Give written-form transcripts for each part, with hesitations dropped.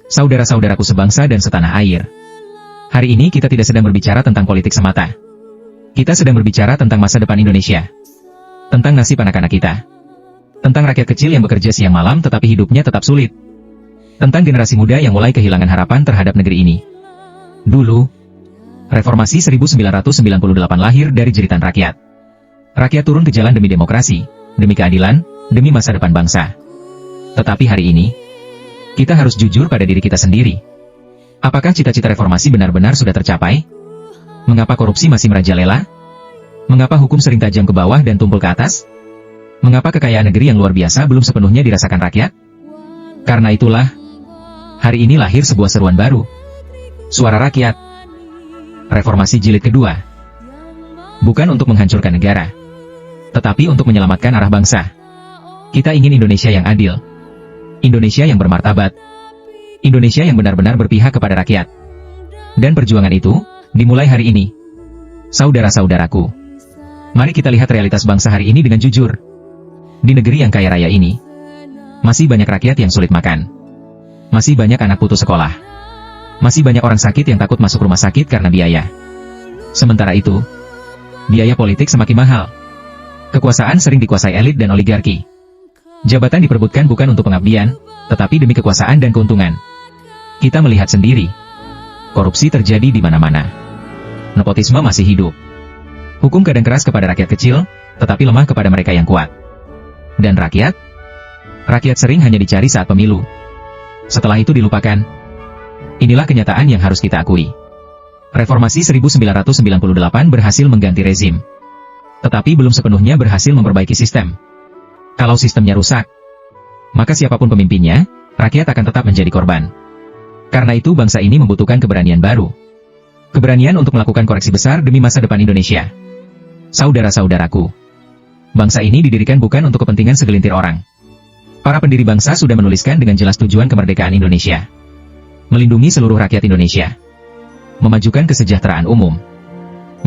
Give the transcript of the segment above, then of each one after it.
Saudara-saudaraku sebangsa dan setanah air. Hari ini kita tidak sedang berbicara tentang politik semata. Kita sedang berbicara tentang masa depan Indonesia. Tentang nasib anak-anak kita. Tentang rakyat kecil yang bekerja siang malam tetapi hidupnya tetap sulit. Tentang generasi muda yang mulai kehilangan harapan terhadap negeri ini. Dulu, Reformasi 1998 lahir dari jeritan rakyat. Rakyat turun ke jalan demi demokrasi, demi keadilan, demi masa depan bangsa. Tetapi hari ini, kita harus jujur pada diri kita sendiri. Apakah cita-cita reformasi benar-benar sudah tercapai? Mengapa korupsi masih merajalela? Mengapa hukum sering tajam ke bawah dan tumpul ke atas? Mengapa kekayaan negeri yang luar biasa belum sepenuhnya dirasakan rakyat? Karena itulah, hari ini lahir sebuah seruan baru. Suara Rakyat. Reformasi jilid kedua. Bukan untuk menghancurkan negara, tetapi untuk menyelamatkan arah bangsa. Kita ingin Indonesia yang adil. Indonesia yang bermartabat. Indonesia yang benar-benar berpihak kepada rakyat. Dan perjuangan itu, dimulai hari ini. Saudara-saudaraku, mari kita lihat realitas bangsa hari ini dengan jujur. Di negeri yang kaya raya ini, masih banyak rakyat yang sulit makan. Masih banyak anak putus sekolah. Masih banyak orang sakit yang takut masuk rumah sakit karena biaya. Sementara itu, biaya politik semakin mahal. Kekuasaan sering dikuasai elit dan oligarki. Jabatan diperebutkan bukan untuk pengabdian, tetapi demi kekuasaan dan keuntungan. Kita melihat sendiri. Korupsi terjadi di mana-mana. Nepotisme masih hidup. Hukum kadang keras kepada rakyat kecil, tetapi lemah kepada mereka yang kuat. Dan rakyat? Rakyat sering hanya dicari saat pemilu. Setelah itu dilupakan. Inilah kenyataan yang harus kita akui. Reformasi 1998 berhasil mengganti rezim. Tetapi belum sepenuhnya berhasil memperbaiki sistem. Kalau sistemnya rusak, maka siapapun pemimpinnya, rakyat akan tetap menjadi korban. Karena itu bangsa ini membutuhkan keberanian baru. Keberanian untuk melakukan koreksi besar demi masa depan Indonesia. Saudara-saudaraku, bangsa ini didirikan bukan untuk kepentingan segelintir orang. Para pendiri bangsa sudah menuliskan dengan jelas tujuan kemerdekaan Indonesia. Melindungi seluruh rakyat Indonesia. Memajukan kesejahteraan umum.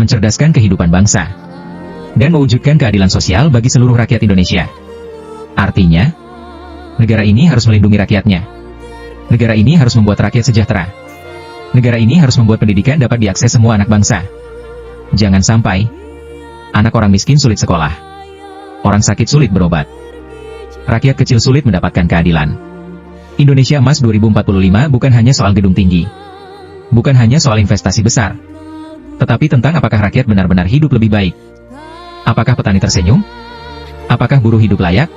Mencerdaskan kehidupan bangsa. Dan mewujudkan keadilan sosial bagi seluruh rakyat Indonesia. Artinya, negara ini harus melindungi rakyatnya. Negara ini harus membuat rakyat sejahtera. Negara ini harus membuat pendidikan dapat diakses semua anak bangsa. Jangan sampai anak orang miskin sulit sekolah. Orang sakit sulit berobat. Rakyat kecil sulit mendapatkan keadilan. Indonesia Emas 2045 bukan hanya soal gedung tinggi. Bukan hanya soal investasi besar. Tetapi tentang apakah rakyat benar-benar hidup lebih baik. Apakah petani tersenyum? Apakah buruh hidup layak?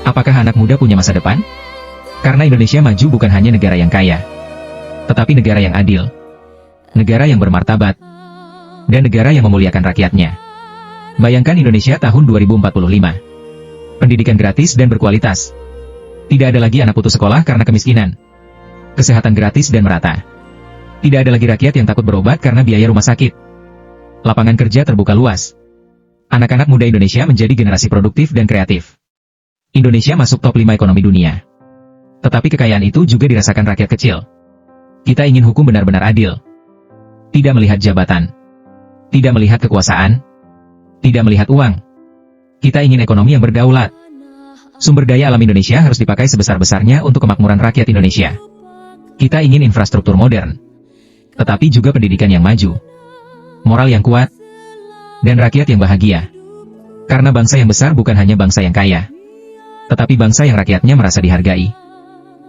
Apakah anak muda punya masa depan? Karena Indonesia maju bukan hanya negara yang kaya, tetapi negara yang adil. Negara yang bermartabat. Dan negara yang memuliakan rakyatnya. Bayangkan Indonesia tahun 2045. Pendidikan gratis dan berkualitas. Tidak ada lagi anak putus sekolah karena kemiskinan. Kesehatan gratis dan merata. Tidak ada lagi rakyat yang takut berobat karena biaya rumah sakit. Lapangan kerja terbuka luas. Anak-anak muda Indonesia menjadi generasi produktif dan kreatif. Indonesia masuk top 5 ekonomi dunia. Tetapi kekayaan itu juga dirasakan rakyat kecil. Kita ingin hukum benar-benar adil. Tidak melihat jabatan. Tidak melihat kekuasaan. Tidak melihat uang. Kita ingin ekonomi yang berdaulat. Sumber daya alam Indonesia harus dipakai sebesar-besarnya untuk kemakmuran rakyat Indonesia. Kita ingin infrastruktur modern. Tetapi juga pendidikan yang maju. Moral yang kuat. Dan rakyat yang bahagia. Karena bangsa yang besar bukan hanya bangsa yang kaya. Tetapi bangsa yang rakyatnya merasa dihargai.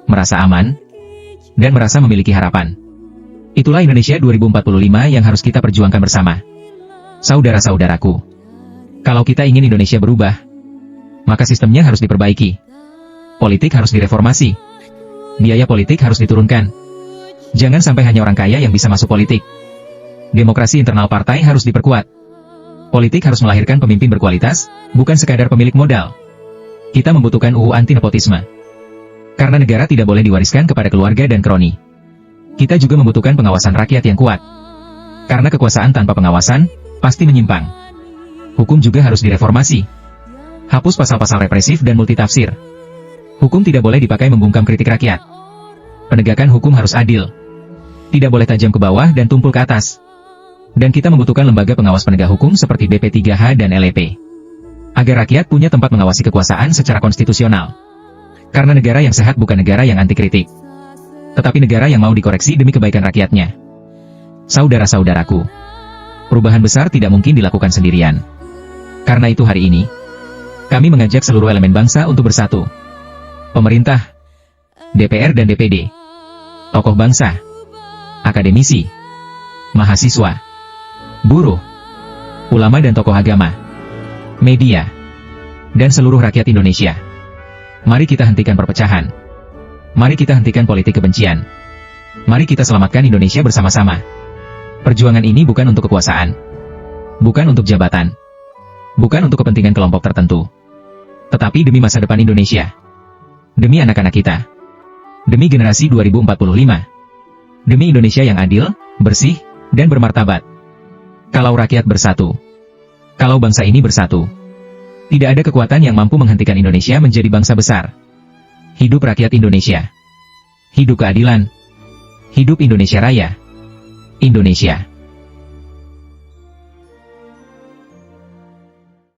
Merasa aman. Dan merasa memiliki harapan. Itulah Indonesia 2045 yang harus kita perjuangkan bersama. Saudara-saudaraku. Kalau kita ingin Indonesia berubah, maka sistemnya harus diperbaiki. Politik harus direformasi. Biaya politik harus diturunkan. Jangan sampai hanya orang kaya yang bisa masuk politik. Demokrasi internal partai harus diperkuat. Politik harus melahirkan pemimpin berkualitas, bukan sekadar pemilik modal. Kita membutuhkan UU anti nepotisme. Karena negara tidak boleh diwariskan kepada keluarga dan kroni. Kita juga membutuhkan pengawasan rakyat yang kuat. Karena kekuasaan tanpa pengawasan, pasti menyimpang. Hukum juga harus direformasi. Hapus pasal-pasal represif dan multitafsir. Hukum tidak boleh dipakai membungkam kritik rakyat. Penegakan hukum harus adil. Tidak boleh tajam ke bawah dan tumpul ke atas. Dan kita membutuhkan lembaga pengawas penegak hukum seperti BP3H dan LEP. Agar rakyat punya tempat mengawasi kekuasaan secara konstitusional. Karena negara yang sehat bukan negara yang anti kritik. tetapi negara yang mau dikoreksi demi kebaikan rakyatnya. Saudara-saudaraku, perubahan besar tidak mungkin dilakukan sendirian. Karena itu hari ini, kami mengajak seluruh elemen bangsa untuk bersatu. Pemerintah, DPR dan DPD, tokoh bangsa, akademisi, mahasiswa, buruh, ulama dan tokoh agama, media, dan seluruh rakyat Indonesia. Mari kita hentikan perpecahan. Mari kita hentikan politik kebencian. Mari kita selamatkan Indonesia bersama-sama. Perjuangan ini bukan untuk kekuasaan, bukan untuk jabatan, bukan untuk kepentingan kelompok tertentu, tetapi demi masa depan Indonesia, demi anak-anak kita, demi generasi 2045, demi Indonesia yang adil, bersih, dan bermartabat. Kalau rakyat bersatu, kalau bangsa ini bersatu, tidak ada kekuatan yang mampu menghentikan Indonesia menjadi bangsa besar. Hidup rakyat Indonesia. Hidup keadilan. Hidup Indonesia Raya. Indonesia.